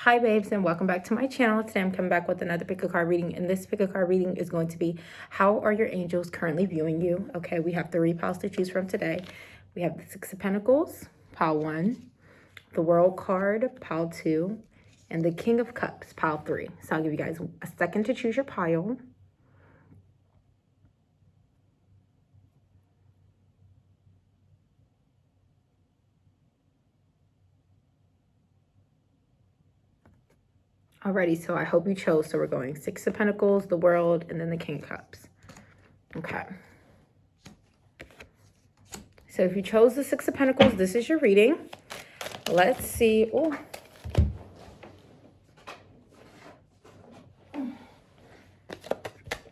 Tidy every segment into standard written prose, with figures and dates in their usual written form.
Hi babes, and welcome back to my channel. Today I'm coming back with another pick a card reading, and this pick a card reading is going to be, how are your angels currently viewing you? Okay, we have 3 piles to choose from today. We have the 6 of Pentacles, pile 1, the World card, pile 2, and the King of Cups, pile 3. So I'll give you guys a second to choose your pile. Alrighty, so I hope you chose. So we're going 6 of Pentacles, the World, and then the King of Cups. Okay. So if you chose the 6 of Pentacles, this is your reading. Let's see. Oh.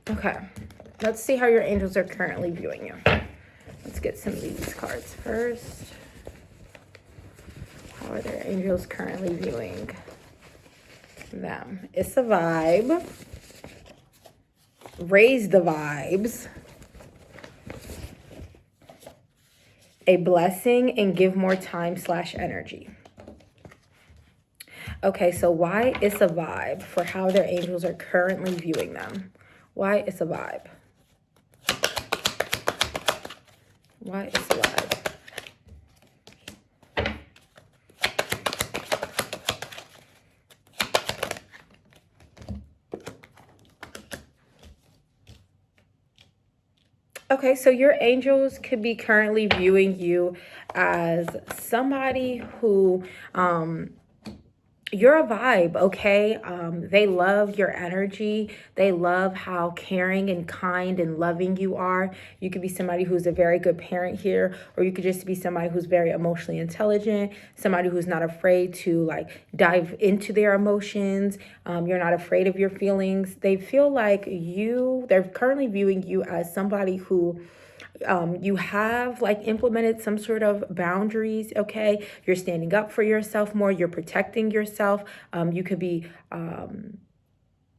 Okay. Let's see how your angels are currently viewing you. Let's get some of these cards first. How are their angels currently viewing them? It's a vibe. Raise the vibes. A blessing and give more time / energy. Okay, so why it's a vibe for how their angels are currently viewing them? Why it's a vibe? Why it's a vibe? Okay, so your angels could be currently viewing you as somebody who, you're a vibe, okay? They love your energy. They love how caring and kind and loving you are. You could be somebody who's a very good parent here, or you could just be somebody who's very emotionally intelligent, somebody who's not afraid to like dive into their emotions. You're not afraid of your feelings. They feel like they're currently viewing you as somebody who you have like implemented some sort of boundaries. Okay, you're standing up for yourself more, you're protecting yourself. You could be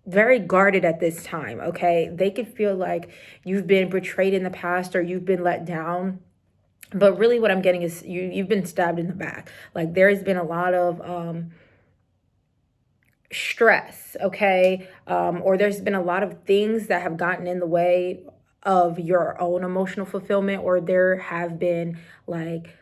very guarded at this time. Okay, they could feel like you've been betrayed in the past, or you've been let down. But really what I'm getting is you've been stabbed in the back. Like there's been a lot of stress, okay, or there's been a lot of things that have gotten in the way of your own emotional fulfillment, or there have been like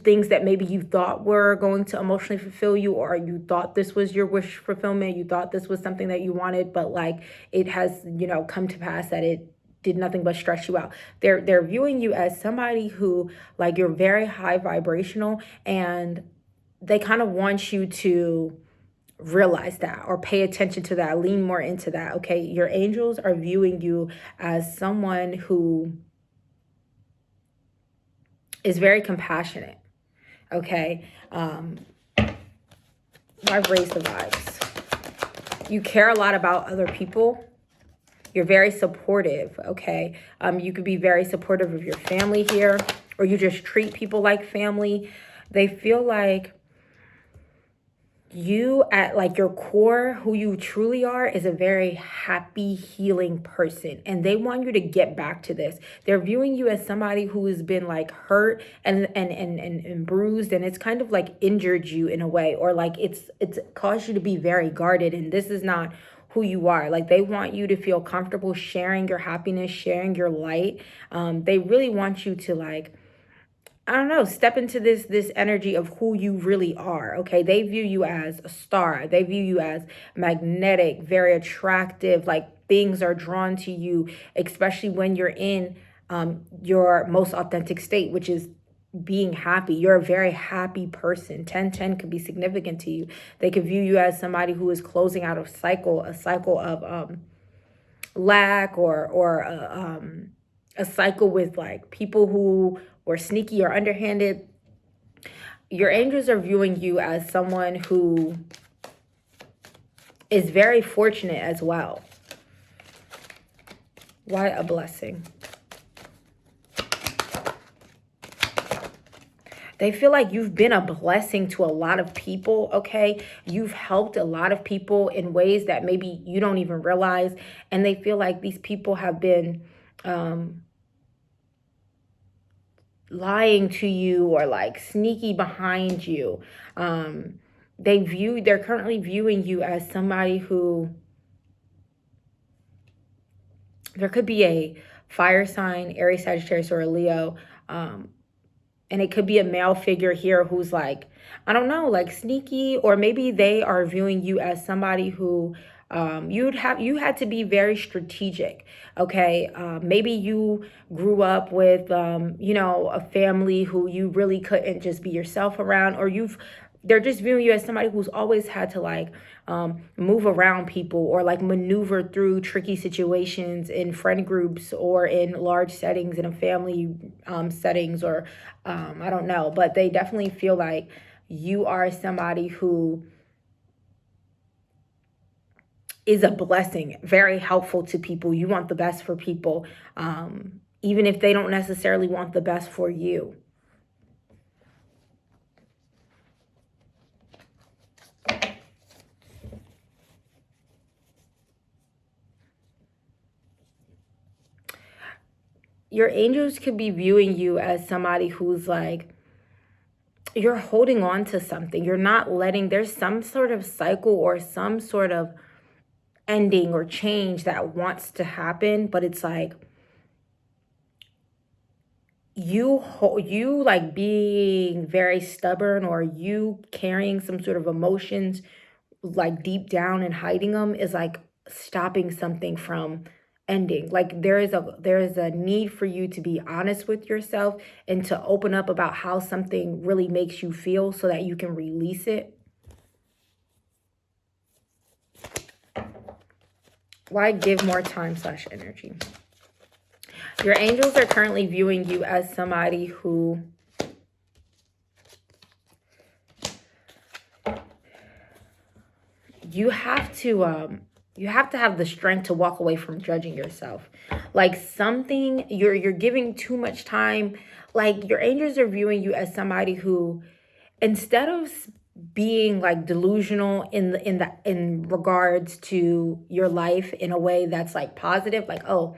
things that maybe you thought were going to emotionally fulfill you, or you thought this was your wish fulfillment, you thought this was something that you wanted, but like it has, come to pass that it did nothing but stress you out. They're viewing you as somebody who, like, you're very high vibrational, and they kind of want you to realize that or pay attention to that, lean more into that. Okay, your angels are viewing you as someone who is very compassionate. Okay, I've raised the vibes. You care a lot about other people. You're very supportive. Okay, you could be very supportive of your family here, or you just treat people like family. They feel like you, at like your core, who you truly are, is a very happy, healing person, and they want you to get back to this. They're viewing you as somebody who has been like hurt and bruised, and it's kind of like injured you in a way, or like it's caused you to be very guarded, and this is not who you are. Like they want you to feel comfortable sharing your happiness, sharing your light. They really want you to, like, I don't know, step into this energy of who you really are. Okay, they view you as a star. They view you as magnetic, very attractive. Like things are drawn to you, especially when you're in your most authentic state, which is being happy. You're a very happy person. 1010 could be significant to you. They could view you as somebody who is closing out a cycle of lack, or a cycle with like people who were sneaky or underhanded. Your angels are viewing you as someone who is very fortunate as well. Why a blessing? They feel like you've been a blessing to a lot of people, okay? You've helped a lot of people in ways that maybe you don't even realize. And they feel like these people have been lying to you, or like sneaky behind you. they're currently viewing you as somebody who, there could be a fire sign, Aries, Sagittarius, or a Leo. And it could be a male figure here who's like, I don't know, like sneaky, or maybe they are viewing you as somebody who you had to be very strategic. Okay. Maybe you grew up with, a family who you really couldn't just be yourself around, or they're just viewing you as somebody who's always had to like move around people, or like maneuver through tricky situations in friend groups or in large settings in a family settings, or I don't know, but they definitely feel like you are somebody who is a blessing, very helpful to people. You want the best for people, even if they don't necessarily want the best for you. Your angels could be viewing you as somebody who's like, you're holding on to something. You're not letting, there's some sort of cycle or some sort of ending or change that wants to happen, but it's like you like being very stubborn, or you carrying some sort of emotions like deep down and hiding them is like stopping something from ending. Like there is a need for you to be honest with yourself and to open up about how something really makes you feel so that you can release it. Why give more time / energy? Your angels are currently viewing you as somebody who you have to have the strength to walk away from judging yourself. Like something, you're giving too much time. Like your angels are viewing you as somebody who, instead of being like delusional in regards to your life in a way that's like positive, like, oh,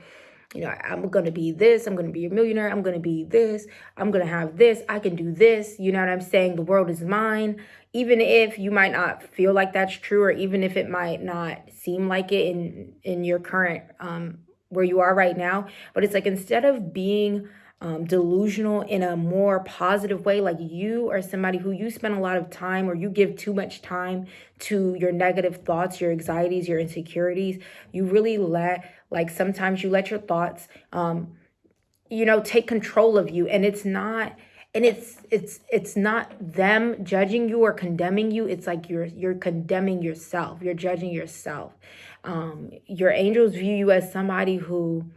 I'm going to be this, I'm going to be a millionaire, I'm going to be this, I'm going to have this, I can do this, you know what I'm saying? The world is mine. Even if you might not feel like that's true, or even if it might not seem like it in your current, where you are right now. But it's like, instead of being delusional in a more positive way, like you are somebody who you spend a lot of time, or you give too much time to your negative thoughts, your anxieties, your insecurities. You really sometimes you let your thoughts take control of you, and it's not them judging you or condemning you. It's like you're condemning yourself, you're judging yourself. Your angels view you as somebody who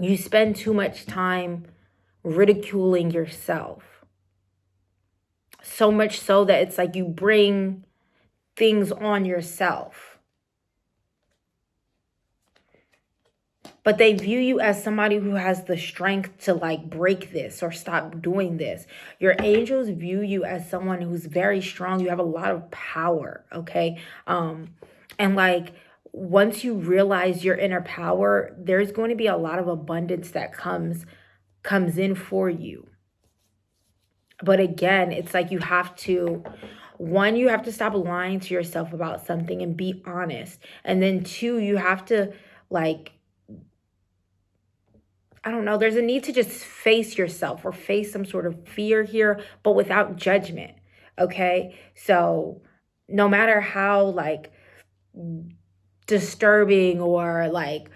you spend too much time ridiculing yourself. So much so that it's like you bring things on yourself. But they view you as somebody who has the strength to like break this or stop doing this. Your angels view you as someone who's very strong. You have a lot of power, okay? And like, once you realize your inner power, there's going to be a lot of abundance that comes in for you. But again, it's like you have to stop lying to yourself about something and be honest. And then 2, you have to like, I don't know, there's a need to just face yourself or face some sort of fear here, but without judgment. Okay. So no matter how like disturbing or like,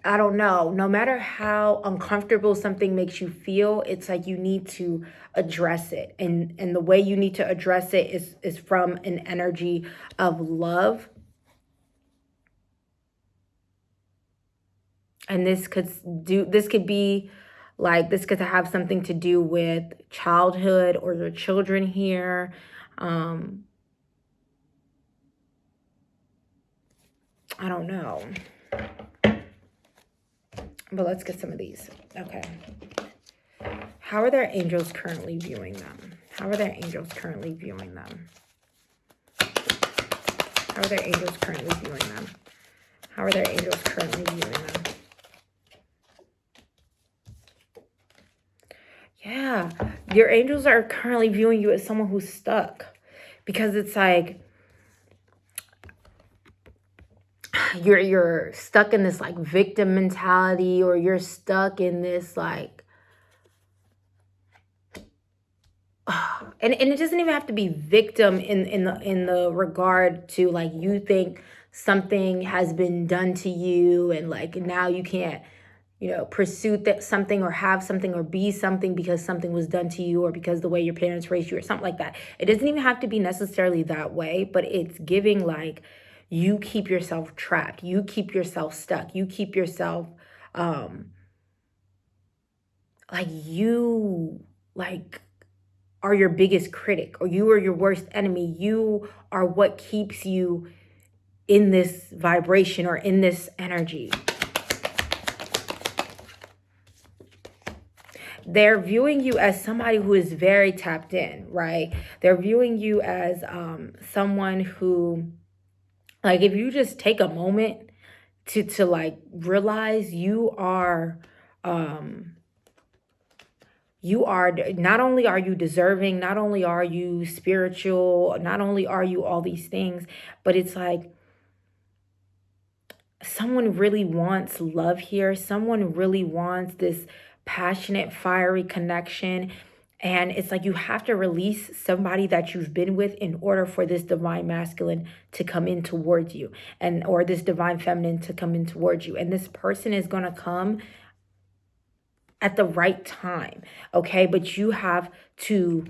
I don't know, no matter how uncomfortable something makes you feel, it's like you need to address it. And the way you need to address it is from an energy of love. And this could have something to do with childhood or your children here. I don't know. But let's get some of these. Okay. How are their angels currently viewing them? How are their angels currently viewing them? How are their angels currently viewing them? How are their angels currently viewing them? Yeah, your angels are currently viewing you as someone who's stuck, because it's like you're stuck in this like victim mentality, or you're stuck in this like and it doesn't even have to be victim in the regard to like you think something has been done to you, and like now you can't, you know, pursue that something or have something or be something because something was done to you, or because the way your parents raised you or something like that. It doesn't even have to be necessarily that way, but it's giving like you keep yourself trapped, you keep yourself stuck, you keep yourself like you like are your biggest critic, or you are your worst enemy. You are what keeps you in this vibration or in this energy. They're viewing you as somebody who is very tapped in, right? They're viewing you as someone who, like, if you just take a moment to like realize you are, not only are you deserving, not only are you spiritual, not only are you all these things, but it's like someone really wants love here. Someone really wants this passionate, fiery connection. And it's like you have to release somebody that you've been with in order for this divine masculine to come in towards you, and or this divine feminine to come in towards you. And this person is going to come at the right time, okay? But you have to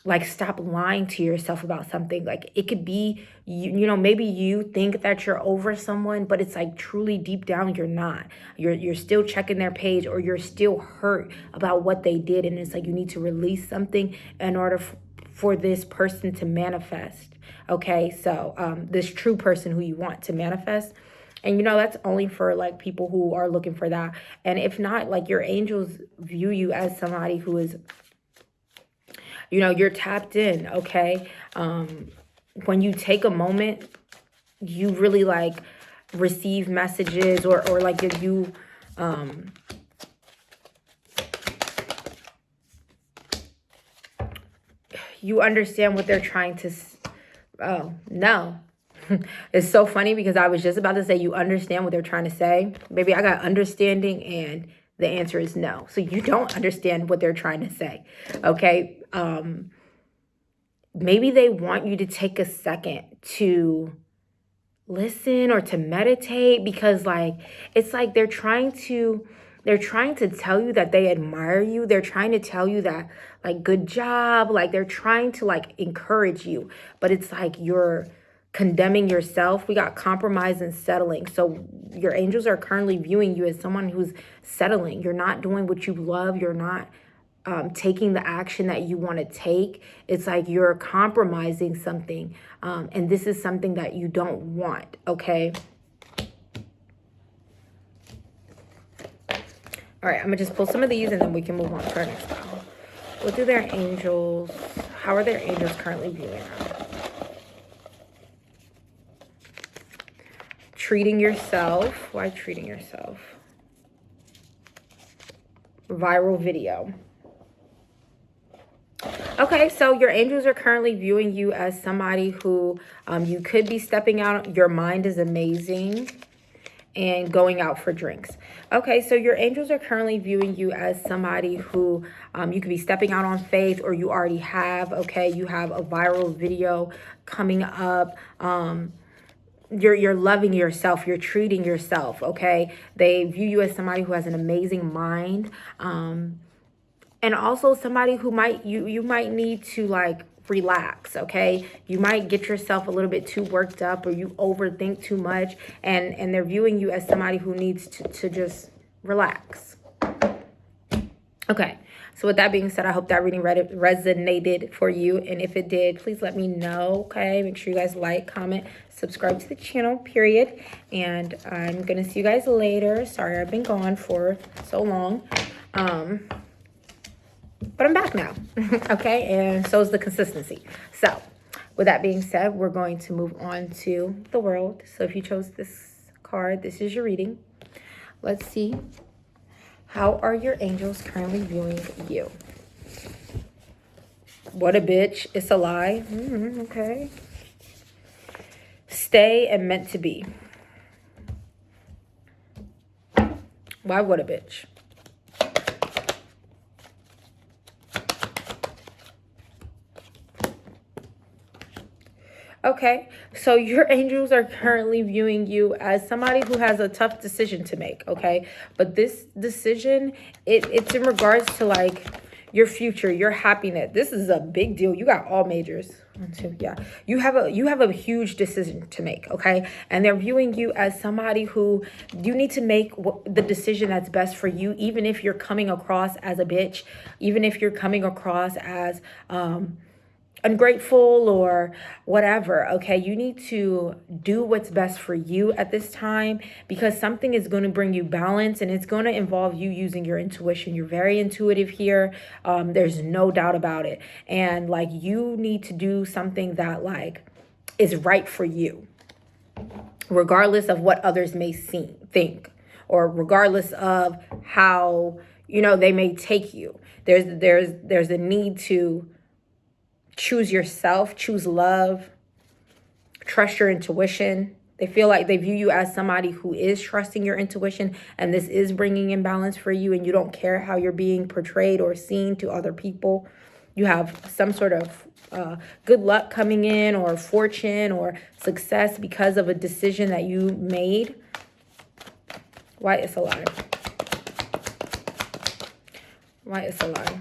like stop lying to yourself about something. Like it could be you know, maybe you think that you're over someone, but it's like truly deep down you're not. You're still checking their page, or you're still hurt about what they did, and it's like you need to release something in order for this person to manifest. Okay, so this true person who you want to manifest. And you know, that's only for like people who are looking for that. And if not, like your angels view you as somebody who is, you know, you're tapped in, okay? When you take a moment, you really like receive messages, or like you you understand what they're trying to oh no. It's so funny because I was just about to say you understand what they're trying to say. Maybe I got understanding and the answer is no. So you don't understand what they're trying to say. Okay. Maybe they want you to take a second to listen or to meditate, because like it's like they're trying to tell you that they admire you. They're trying to tell you that like good job, like they're trying to like encourage you, but it's like you're condemning yourself. We got compromise and settling. So your angels are currently viewing you as someone who's settling. You're not doing what you love. You're not taking the action that you want to take. It's like you're compromising something. And this is something that you don't want, okay? All right, I'm going to just pull some of these and then we can move on to our next pile. What do their angels, how are their angels currently viewing them? Treating yourself. Why treating yourself? Viral video. Okay, so your angels are currently viewing you as somebody who you could be stepping out. Your mind is amazing. And going out for drinks. Okay, so your angels are currently viewing you as somebody who you could be stepping out on faith, or you already have. Okay, you have a viral video coming up. You're loving yourself, you're treating yourself, okay? They view you as somebody who has an amazing mind, and also somebody who you might need to like relax, okay? You might get yourself a little bit too worked up, or you overthink too much, and they're viewing you as somebody who needs to just relax. Okay, so with that being said, I hope that reading resonated for you. And if it did, please let me know, okay? Make sure you guys like, comment, subscribe to the channel, period. And I'm going to see you guys later. Sorry, I've been gone for so long. But I'm back now, okay? And so is the consistency. So with that being said, we're going to move on to the world. So if you chose this card, this is your reading. Let's see. How are your angels currently viewing you? What a bitch. It's a lie. Okay. Stay and meant to be. Why what a bitch? Okay, so your angels are currently viewing you as somebody who has a tough decision to make, okay? But this decision, it's in regards to like your future, your happiness. This is a big deal. You got all majors. 1, 2, yeah. You have a huge decision to make, okay? And they're viewing you as somebody who you need to make the decision that's best for you, even if you're coming across as a bitch, even if you're coming across as ungrateful or whatever. Okay, you need to do what's best for you at this time, because something is going to bring you balance, and it's going to involve you using your intuition. You're very intuitive here. There's no doubt about it. And like, you need to do something that like is right for you, regardless of what others may think, or regardless of how, you know, they may take you. There's a need to choose yourself, choose love, trust your intuition. They feel like they view you as somebody who is trusting your intuition, and this is bringing in balance for you, and you don't care how you're being portrayed or seen to other people. You have some sort of good luck coming in, or fortune or success because of a decision that you made. Why it's a lie? Why it's a lie?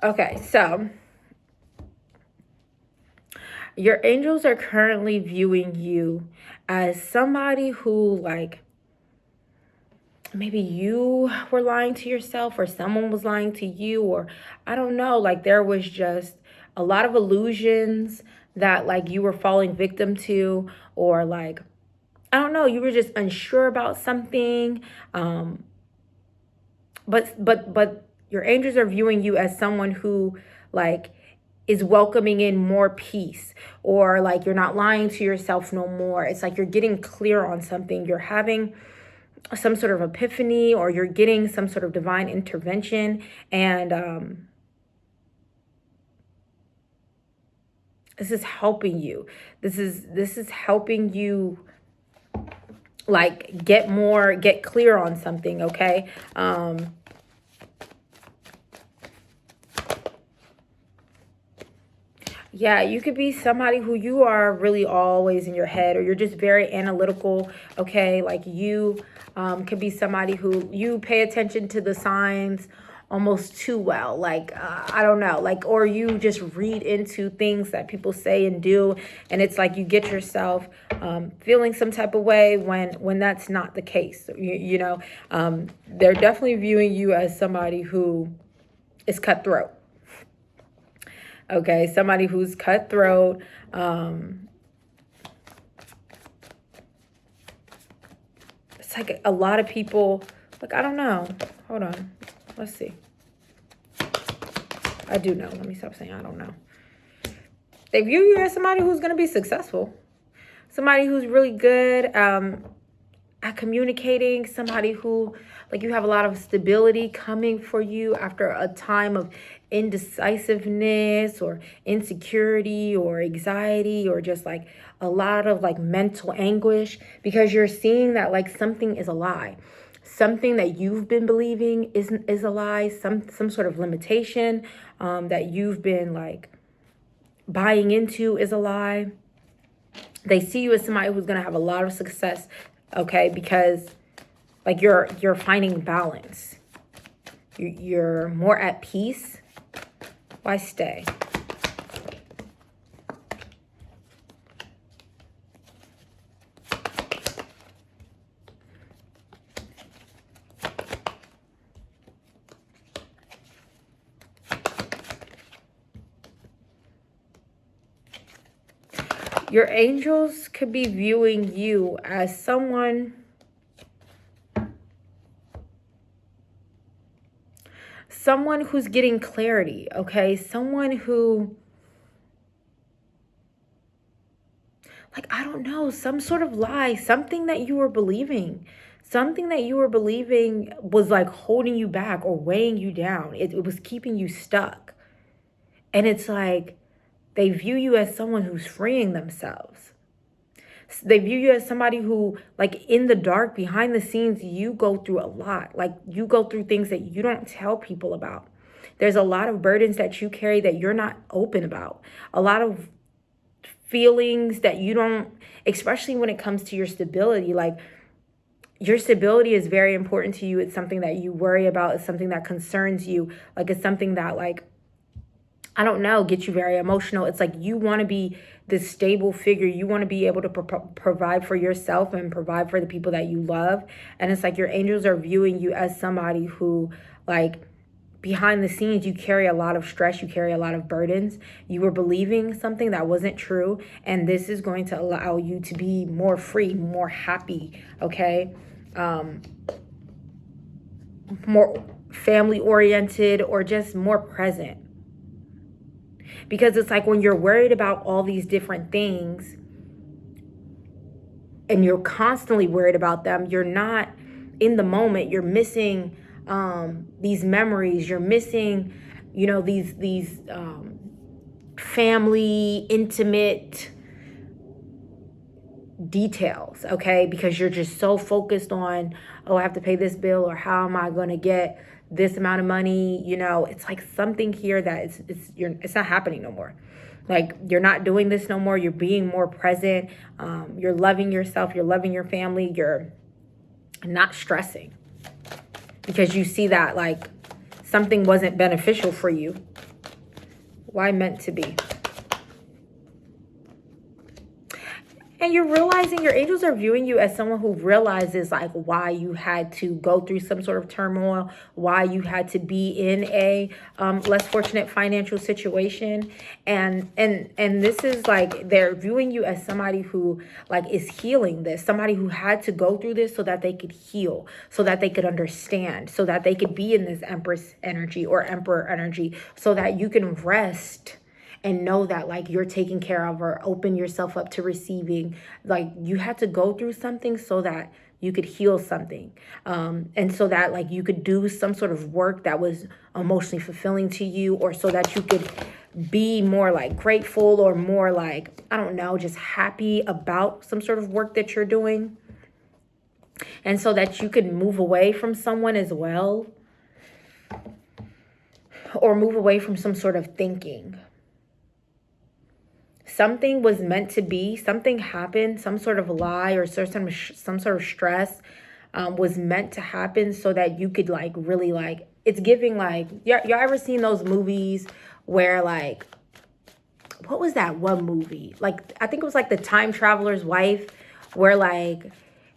Okay, so your angels are currently viewing you as somebody who, like, maybe you were lying to yourself, or someone was lying to you, or I don't know, like there was just a lot of illusions that like you were falling victim to, or like, I don't know, you were just unsure about something. But your angels are viewing you as someone who like is welcoming in more peace, or like you're not lying to yourself no more. It's like you're getting clear on something. You're having some sort of epiphany, or you're getting some sort of divine intervention, and this is helping you. This is helping you like get clear on something, okay? Yeah, you could be somebody who you are really always in your head, or you're just very analytical, okay? Like you could be somebody who you pay attention to the signs almost too well. Like, I don't know, like, or you just read into things that people say and do, and it's like you get yourself feeling some type of way when that's not the case. You know, they're definitely viewing you as somebody who is cutthroat. Okay, somebody who's cutthroat. It's like a lot of people, like, I don't know. Hold on. Let's see. I do know. Let me stop saying I don't know. They view you as somebody who's going to be successful. Somebody who's really good at communicating. Somebody who, like, you have a lot of stability coming for you after a time of indecisiveness or insecurity or anxiety, or just like a lot of like mental anguish, because you're seeing that like something is a lie. Something that you've been believing is a lie. Some sort of limitation that you've been like buying into is a lie. They see you as somebody who's gonna have a lot of success, okay? Because like you're finding balance. You're more at peace. Why stay? Your angels could be viewing you as someone someone who's getting clarity, okay? Someone who, like, I don't know, some sort of lie, something that you were believing. Something that you were believing was like holding you back or weighing you down. It was keeping you stuck. And it's like they view you as someone who's freeing themselves. They view you as somebody who, like, in the dark, behind the scenes, you go through a lot. Like, you go through things that you don't tell people about. There's a lot of burdens that you carry that you're not open about. A lot of feelings that you don't, especially when it comes to your stability. Like, your stability is very important to you. It's something that you worry about. It's something that concerns you. Like, it's something that, like, I don't know, gets you very emotional. It's like you want to be this stable figure. You want to be able to provide for yourself and provide for the people that you love. And it's like your angels are viewing you as somebody who, like, behind the scenes, you carry a lot of stress. You carry a lot of burdens. You were believing something that wasn't true. And this is going to allow you to be more free, more happy, okay? More family oriented, or just more present. Because it's like when you're worried about all these different things and you're constantly worried about them, you're not in the moment. You're missing these memories. You're missing, you know, these family, intimate details, okay? Because you're just so focused on, oh, I have to pay this bill, or how am I going to get this amount of money? You know, it's like something here that it's not happening no more. Like, you're not doing this no more. You're being more present. You're loving yourself. You're loving your family. You're not stressing because you see that, like, something wasn't beneficial for you. Why meant to be? And you're realizing your angels are viewing you as someone who realizes, like, why you had to go through some sort of turmoil, why you had to be in a less fortunate financial situation. And this is like, they're viewing you as somebody who, like, is healing this, somebody who had to go through this so that they could heal, so that they could understand, so that they could be in this Empress energy or Emperor energy, so that you can rest and know that, like, you're taken care of, or open yourself up to receiving. Like, you had to go through something so that you could heal something. And so that, like, you could do some sort of work that was emotionally fulfilling to you, or so that you could be more, like, grateful, or more, like, I don't know, just happy about some sort of work that you're doing. And so that you could move away from someone as well, or move away from some sort of thinking. Something was meant to be, something happened, some sort of lie or some sort of stress was meant to happen so that you could, like, really, like, it's giving, like, y'all ever seen those movies where, like, what was that one movie? Like, I think it was like The Time Traveler's Wife, where, like,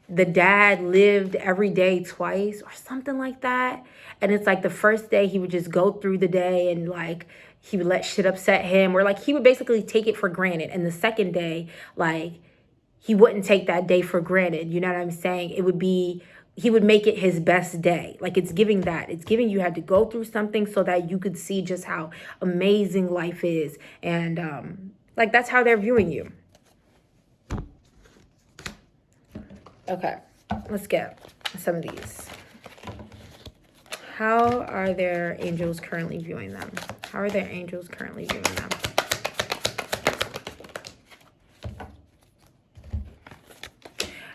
the dad lived every day twice or something like that. And it's like the first day he would just go through the day and, like, he would let shit upset him, or, like, he would basically take it for granted. And the second day, like, he wouldn't take that day for granted. You know what I'm saying? It would be, he would make it his best day. Like, it's giving that. It's giving you had to go through something so that you could see just how amazing life is. And, like, that's how they're viewing you. Okay, let's get some of these. How are their angels currently viewing them? How are their angels currently viewing them?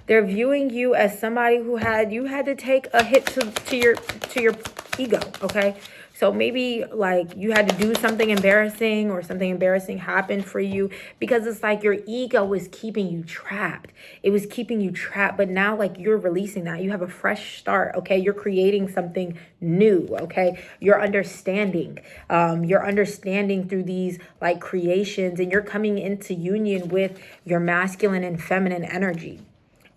They're viewing you as somebody who had to take a hit to your ego, okay? So maybe, like, you had to do something embarrassing, or something embarrassing happened for you, because it's like your ego was keeping you trapped. It was keeping you trapped, but now, like, you're releasing that. You have a fresh start, okay? You're creating something new, okay? You're understanding. You're understanding through these, like, creations, and you're coming into union with your masculine and feminine energy.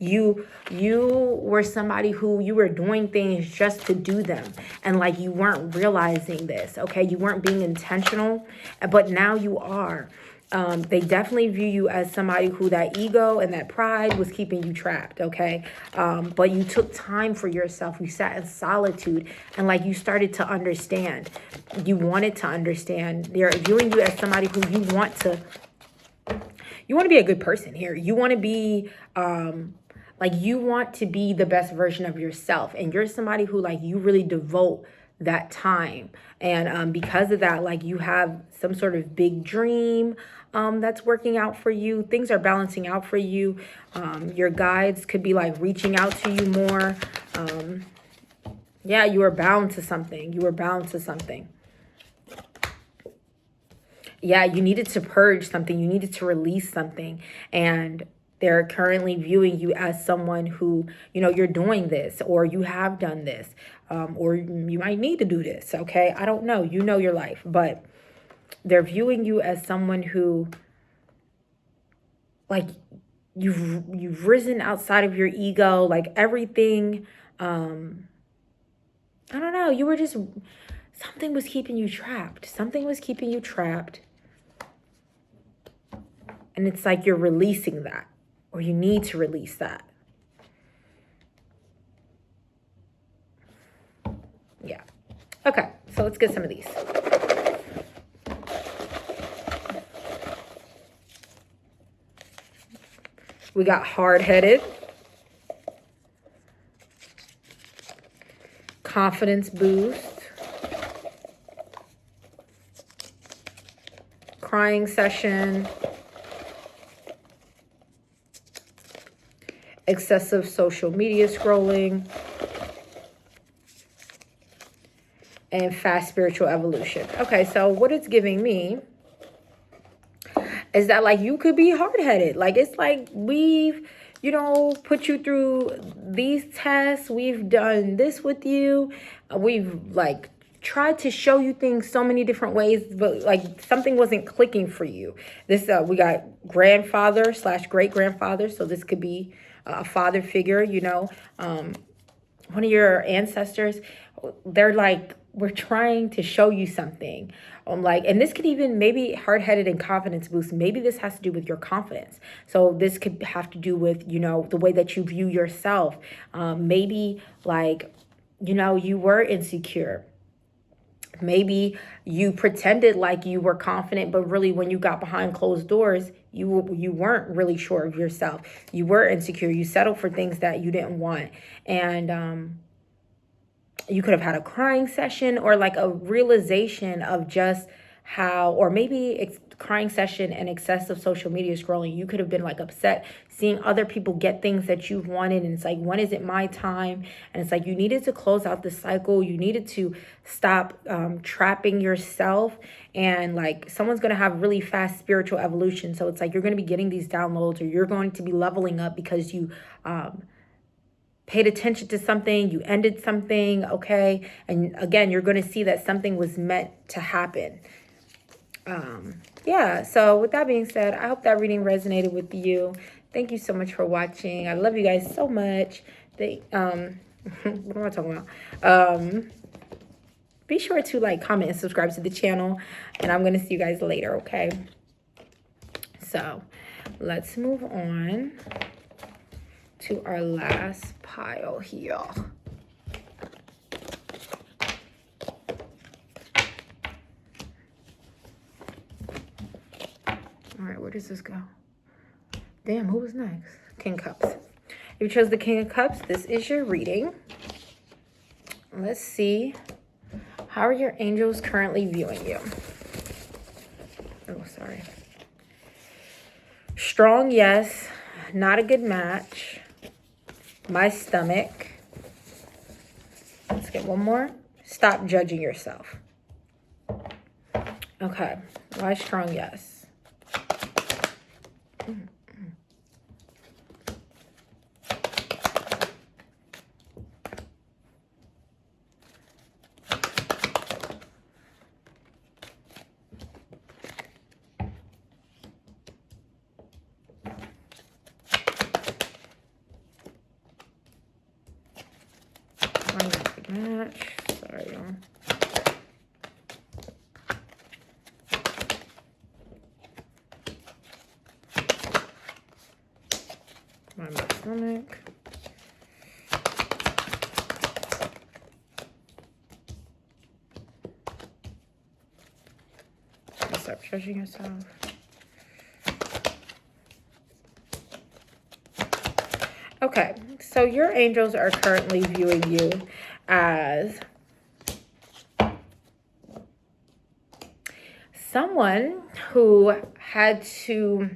You were somebody who you were doing things just to do them. And, like, you weren't realizing this, okay? You weren't being intentional, but now you are. They definitely view you as somebody who that ego and that pride was keeping you trapped, okay? But you took time for yourself. You sat in solitude and like you started to understand. You wanted to understand. They're viewing you as somebody who you want to be a good person here. You want to be like you want to be the best version of yourself, and you're somebody who like you really devote that time. And because of that, like you have some sort of big dream that's working out for you. Things are balancing out for you. Your guides could be like reaching out to you more. Yeah, you are bound to something. You were bound to something. Yeah, you needed to purge something. You needed to release something. And they're currently viewing you as someone who, you know, you're doing this or you have done this, or you might need to do this. Okay. I don't know. You know your life, but they're viewing you as someone who like you've risen outside of your ego, like everything. I don't know. You were just, something was keeping you trapped. Something was keeping you trapped. And it's like you're releasing that, or you need to release that. Yeah. Okay, so let's get some of these. We got hard-headed, confidence boost, crying session, excessive social media scrolling, and fast spiritual evolution. Okay, so what it's giving me is that like you could be hard-headed. Like it's like we've, you know, put you through these tests. We've done this with you. We've like tried to show you things so many different ways, but like something wasn't clicking for you. This we got grandfather / great grandfather. So this could be a father figure, you know, one of your ancestors. They're like, we're trying to show you something. Like, and this could even maybe hard-headed and confidence boost. Maybe this has to do with your confidence. So this could have to do with, you know, the way that you view yourself. Maybe like, you know, you were insecure. Maybe you pretended like you were confident, but really when you got behind closed doors, you weren't really sure of yourself. You were insecure. You settled for things that you didn't want. And you could have had a crying session or like a realization of just how, or maybe crying session and excessive social media scrolling. You could have been like upset seeing other people get things that you've wanted. And it's like, when is it my time? And it's like, you needed to close out the cycle. You needed to stop trapping yourself. And like someone's going to have really fast spiritual evolution. So it's like, you're going to be getting these downloads, or you're going to be leveling up because you, paid attention to something, you ended something, okay? And again, you're going to see that something was meant to happen. Yeah, so with that being said, I hope that reading resonated with you. Thank you so much for watching. I love you guys so much. What am I talking about? Be sure to like, comment, and subscribe to the channel. And I'm going to see you guys later, okay? So let's move on to our last pile here. All right, where does this go? Damn, who was next? King of Cups. If you chose the King of Cups, this is your reading. Let's see. How are your angels currently viewing you? Oh, sorry. Strong, yes. Not a good match. My stomach. Let's get one more. Stop judging yourself. Okay. Why strong, yes? Match. Sorry, y'all. stomach. Stop judging yourself. Okay, so your angels are currently viewing you as someone who had to,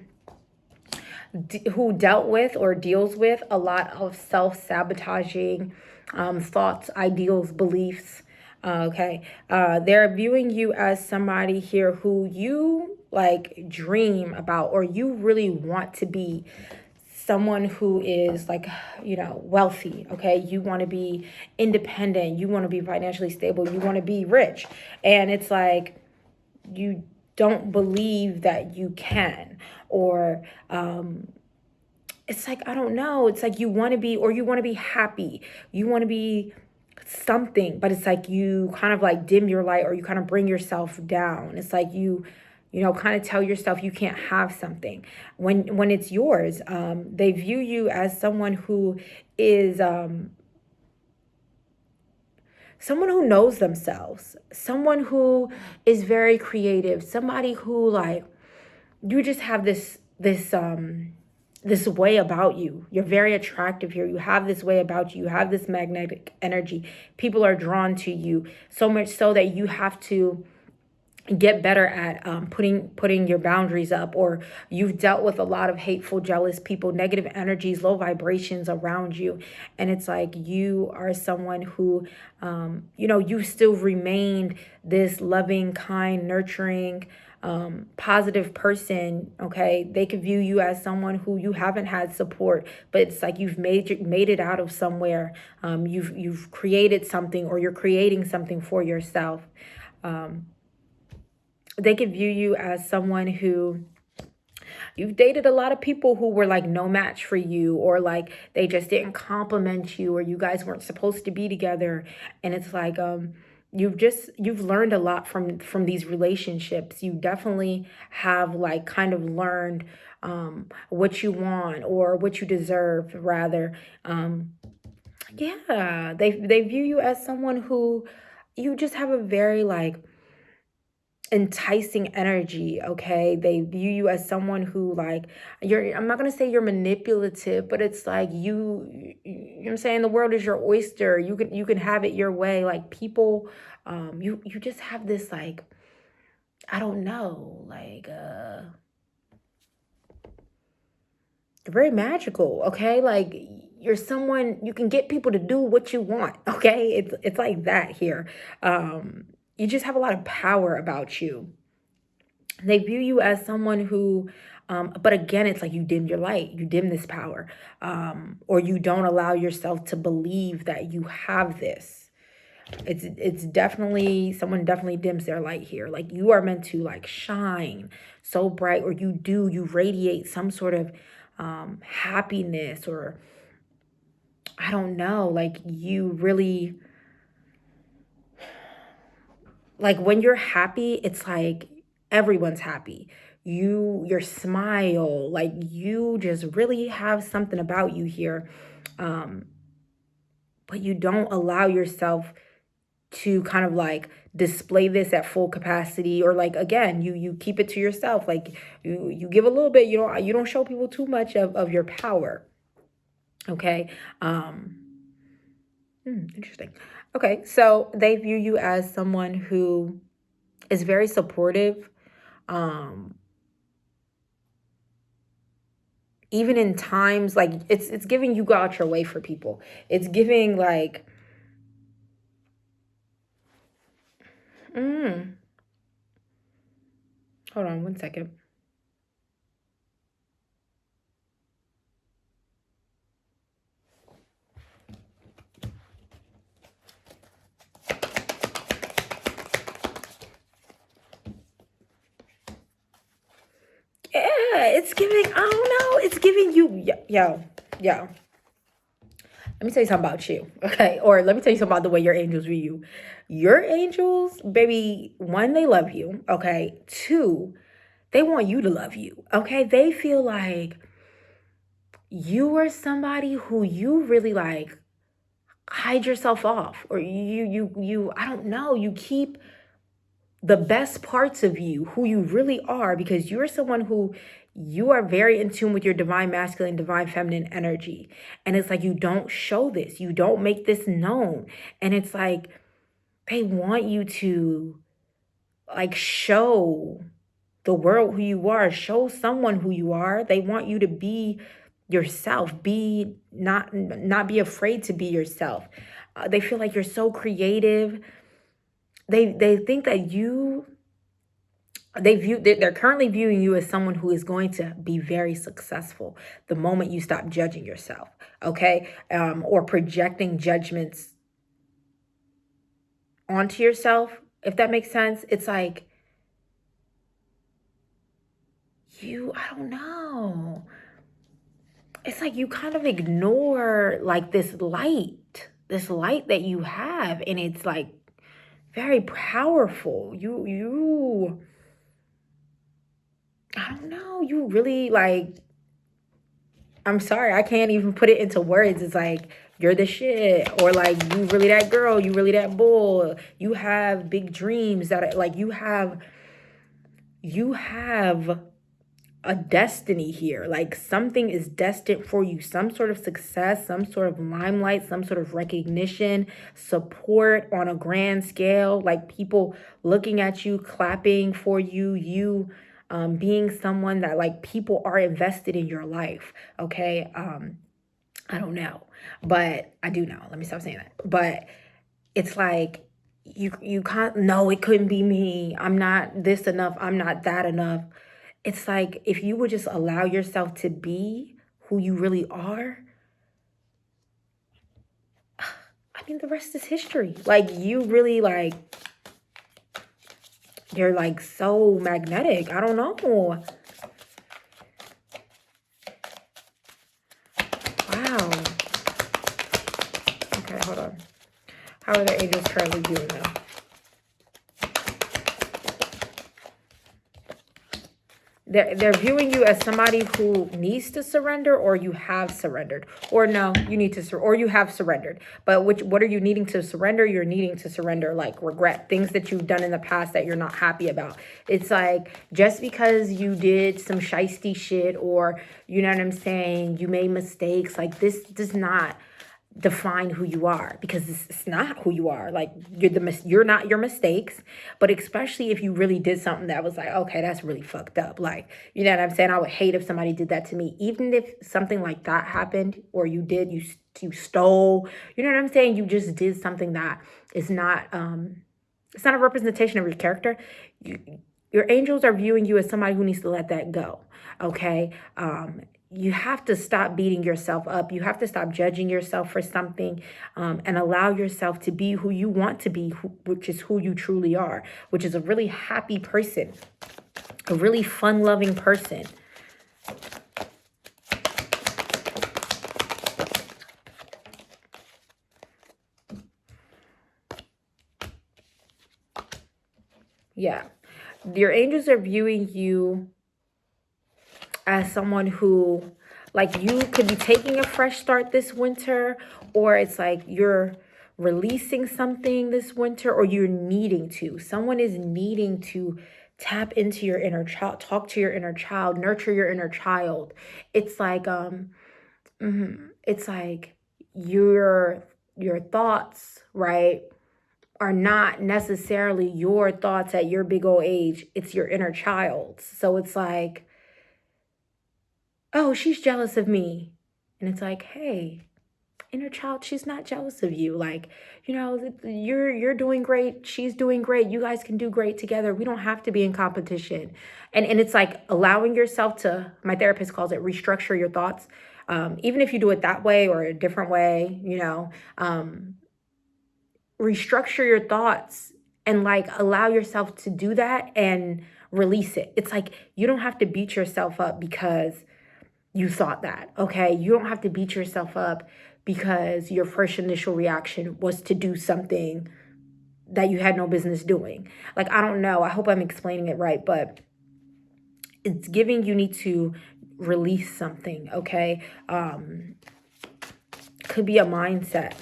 who dealt with or deals with a lot of self-sabotaging thoughts, ideals, beliefs. Okay, they're viewing you as somebody here who you like dream about, or you really want to be someone who is like, you know, wealthy. Okay, you want to be independent, you want to be financially stable, you want to be rich, and it's like you don't believe that you can, or it's like, I don't know, it's like you want to be, or you want to be happy, you want to be something, but it's like you kind of like dim your light, or you kind of bring yourself down. It's like you know, kind of tell yourself you can't have something when it's yours. They view you as someone who is someone who knows themselves, someone who is very creative, somebody who like, you just have this way about you. You're very attractive here. You have this way about you. You have this magnetic energy. People are drawn to you so much so that you have to get better at putting your boundaries up, or you've dealt with a lot of hateful, jealous people, negative energies, low vibrations around you, and it's like you are someone who you know, you still remained this loving, kind, nurturing, positive person. Okay, they could view you as someone who you haven't had support, but it's like you've made it out of somewhere. You've created something, or you're creating something for yourself. They could view you as someone who, you've dated a lot of people who were like no match for you, or like they just didn't compliment you, or you guys weren't supposed to be together. And it's like you've learned a lot from these relationships. You definitely have like kind of learned what you want, or what you deserve rather. Yeah, they view you as someone who, you just have a very like enticing energy. Okay, they view you as someone who like, I'm not going to say you're manipulative, but it's like you know what I'm saying, the world is your oyster. You can have it your way. Like people, you just have this like, I don't know, like very magical. Okay, like you're someone, you can get people to do what you want. Okay, it's like that here. You just have a lot of power about you. They view you as someone who, but again, it's like you dim your light, you dim this power, or you don't allow yourself to believe that you have this. It's definitely, someone definitely dims their light here. Like you are meant to like shine so bright, or you radiate some sort of happiness, or I don't know, like you really, like when you're happy, it's like everyone's happy. Your smile, like you just really have something about you here. Um, but you don't allow yourself to kind of like display this at full capacity, or like again, you keep it to yourself. Like you give a little bit, you don't show people too much of your power. Okay. Interesting. Okay, so they view you as someone who is very supportive, um even in times like, it's giving you go out your way for people. It's giving like mm, hold on one second. Yeah, it's giving, I don't know, it's giving you, yo, let me tell you something about you. Okay, or let me tell you something about the way your angels view you. Your angels, baby, one, they love you. Okay, two, they want you to love you. Okay, they feel like you are somebody who you really like hide yourself off, or you I don't know, you keep the best parts of you, who you really are, because you're someone who you are very in tune with your divine masculine, divine feminine energy. And it's like you don't show this, you don't make this known. And it's like they want you to like show the world who you are, show someone who you are. They want you to be yourself, be not be afraid to be yourself. They feel like you're so creative. They think that they're currently viewing you as someone who is going to be very successful the moment you stop judging yourself, okay? Or projecting judgments onto yourself, if that makes sense. It's like I don't know. It's like you kind of ignore like this light that you have, and it's like very powerful. I don't know, you really like, I'm sorry, I can't even put it into words. It's like you're the shit, or like you really that girl, you really that bull. You have big dreams that are, like you have a destiny here. Like something is destined for you, some sort of success, some sort of limelight, some sort of recognition, support on a grand scale, like people looking at you, clapping for you, being someone that like people are invested in your life. Okay. I don't know, but I do know. Let me stop saying that. But it's like you can't, no, it couldn't be me. I'm not this enough. I'm not that enough. It's like if you would just allow yourself to be who you really are, I mean, the rest is history. Like you really like, you're like so magnetic. I don't know. Wow. Okay, hold on. How are the angels currently viewing them? They're viewing you as somebody who needs to surrender, or you have surrendered, or no, you need to or you have surrendered. But what are you needing to surrender? You're needing to surrender like regret, things that you've done in the past that you're not happy about. It's like just because you did some shiesty shit, or you know what I'm saying, you made mistakes, like this does not define who you are, because it's not who you are. Like you're not your mistakes. But especially if you really did something that was like, okay, that's really fucked up, like, you know what I'm saying, I would hate if somebody did that to me. Even if something like that happened, or you stole, you know what I'm saying, you just did something that is not it's not a representation of your character. Your angels are viewing you as somebody who needs to let that go. Okay. You have to stop beating yourself up. You have to stop judging yourself for something, and allow yourself to be who you want to be, which is who you truly are, which is a really happy person, a really fun-loving person. Yeah. Your angels are viewing you as someone who, like, you could be taking a fresh start this winter, or it's like you're releasing something this winter, or you're needing to. Someone is needing to tap into your inner child, talk to your inner child, nurture your inner child. It's like it's like your thoughts, right, are not necessarily your thoughts at your big old age. It's your inner child's. So it's like, oh, she's jealous of me. And it's like, hey, inner child, she's not jealous of you. Like, you know, you're doing great. She's doing great. You guys can do great together. We don't have to be in competition. And it's like allowing yourself to, my therapist calls it restructure your thoughts. Even if you do it that way or a different way, you know, restructure your thoughts and like allow yourself to do that and release it. It's like you don't have to beat yourself up because you thought that, okay? You don't have to beat yourself up because your first initial reaction was to do something that you had no business doing. Like, I don't know. I hope I'm explaining it right, but it's giving you need to release something, okay? Could be a mindset.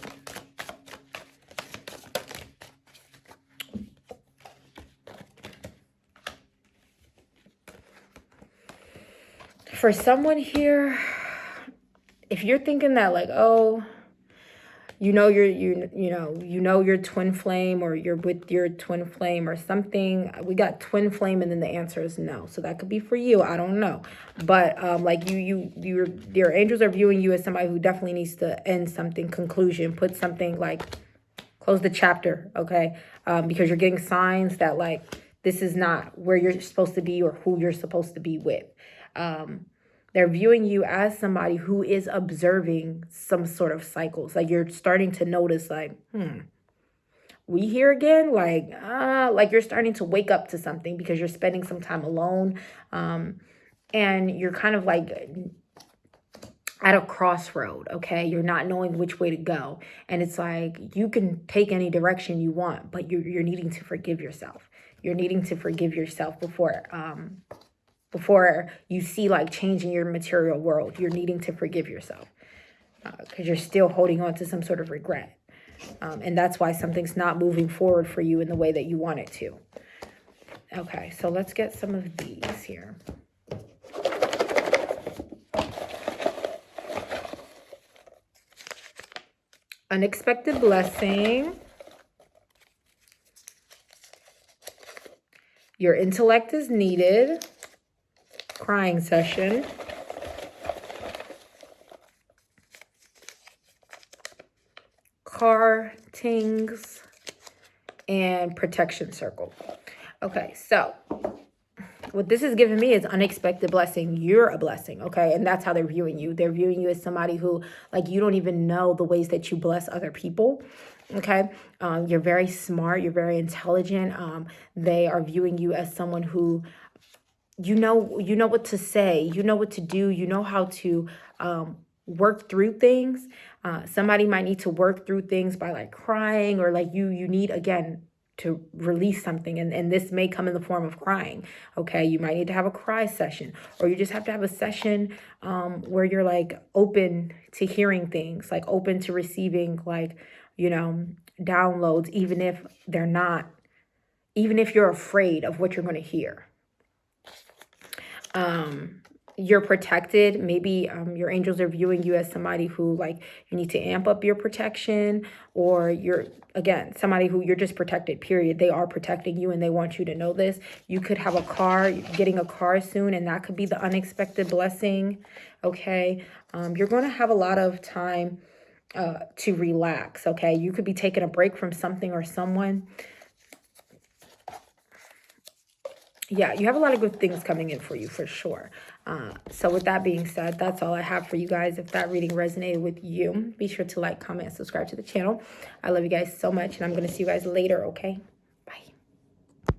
For someone here, if you're thinking that like, oh, you know your twin flame, or you're with your twin flame or something. We got twin flame, and then the answer is no. So that could be for you. I don't know. But like your angels are viewing you as somebody who definitely needs to end something, conclusion, put something like close the chapter, okay? Because you're getting signs that like this is not where you're supposed to be or who you're supposed to be with. They're viewing you as somebody who is observing some sort of cycles. Like you're starting to notice like, we here again? Like you're starting to wake up to something because you're spending some time alone. And you're kind of like at a crossroad, okay? You're not knowing which way to go. And it's like, you can take any direction you want, but you're needing to forgive yourself. You're needing to forgive yourself before you see like change in your material world. You're needing to forgive yourself because you're still holding on to some sort of regret. And that's why something's not moving forward for you in the way that you want it to. Okay, so let's get some of these here. Unexpected blessing. Your intellect is needed. Crying session. Car tings. And protection circle. Okay, so what this is giving me is unexpected blessing. You're a blessing, okay? And that's how they're viewing you. They're viewing you as somebody who, like, you don't even know the ways that you bless other people, okay? You're very smart. You're very intelligent. They are viewing you as someone who, you know what to say. You know what to do. You know how to work through things. Somebody might need to work through things by, like, crying, or, like, you need, again, to release something, and this may come in the form of crying, okay? You might need to have a cry session, or you just have to have a session where you're like open to hearing things, like open to receiving, like, downloads, even if they're not, even if you're afraid of what you're going to hear. You're protected. Maybe your angels are viewing you as somebody who, like, you need to amp up your protection, or you're, again, somebody who you're just protected, period. They are protecting you, and they want you to know this. You could have a car, getting a car soon, and that could be the unexpected blessing, okay? You're going to have a lot of time to relax, okay? You could be taking a break from something or someone. Yeah, you have a lot of good things coming in for you, for sure. So with that being said, that's all I have for you guys. If that reading resonated with you, be sure to like, comment, and subscribe to the channel. I love you guys so much, and I'm going to see you guys later, okay?